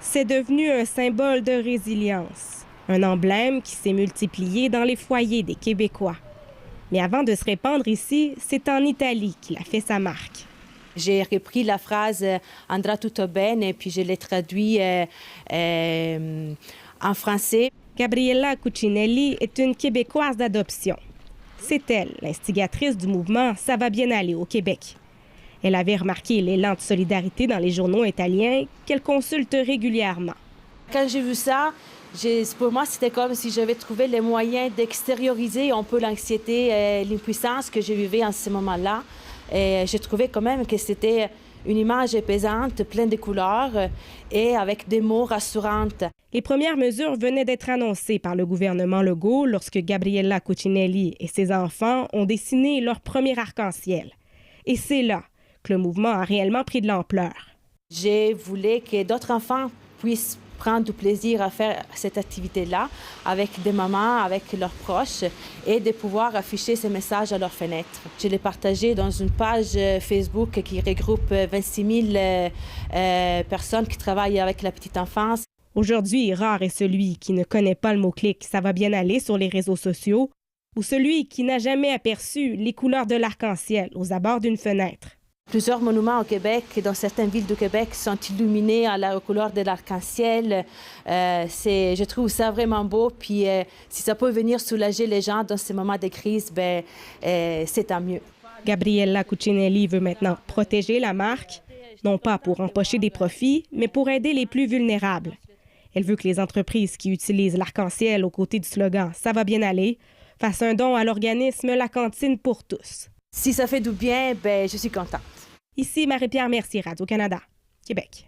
C'est devenu un symbole de résilience, un emblème qui s'est multiplié dans les foyers des Québécois. Mais avant de se répandre ici, c'est en Italie qu'il a fait sa marque. J'ai repris la phrase « Andrà tutto bene » et puis je l'ai traduit en français. Gabriella Cucinelli est une Québécoise d'adoption. C'est elle, l'instigatrice du mouvement « Ça va bien aller » au Québec. Elle avait remarqué l'élan de solidarité dans les journaux italiens qu'elle consulte régulièrement. Quand j'ai vu ça, pour moi, c'était comme si j'avais trouvé les moyens d'extérioriser un peu l'anxiété et l'impuissance que je vivais en ce moment-là. Et j'ai trouvé quand même que c'était une image apaisante, pleine de couleurs et avec des mots rassurants. Les premières mesures venaient d'être annoncées par le gouvernement Legault lorsque Gabriella Cucinelli et ses enfants ont dessiné leur premier arc-en-ciel. Et c'est là que le mouvement a réellement pris de l'ampleur. Je voulais que d'autres enfants puissent prendre du plaisir à faire cette activité-là avec des mamans, avec leurs proches et de pouvoir afficher ces messages à leurs fenêtres. Je l'ai partagé dans une page Facebook qui regroupe 26 000 personnes qui travaillent avec la petite enfance. Aujourd'hui, rare est celui qui ne connaît pas le mot-clic « ça va bien aller » sur les réseaux sociaux ou celui qui n'a jamais aperçu les couleurs de l'arc-en-ciel aux abords d'une fenêtre. Plusieurs monuments au Québec, dans certaines villes du Québec, sont illuminés à la couleur de l'arc-en-ciel. Je trouve ça vraiment beau. Puis si ça peut venir soulager les gens dans ces moments de crise, c'est tant mieux. Gabriella Cucinelli veut maintenant protéger la marque, non pas pour empocher des profits, mais pour aider les plus vulnérables. Elle veut que les entreprises qui utilisent l'arc-en-ciel aux côtés du slogan « Ça va bien aller » fassent un don à l'organisme La Cantine pour tous. Si ça fait du bien, je suis contente. Ici Marie-Pierre Mercier, Radio-Canada, Québec.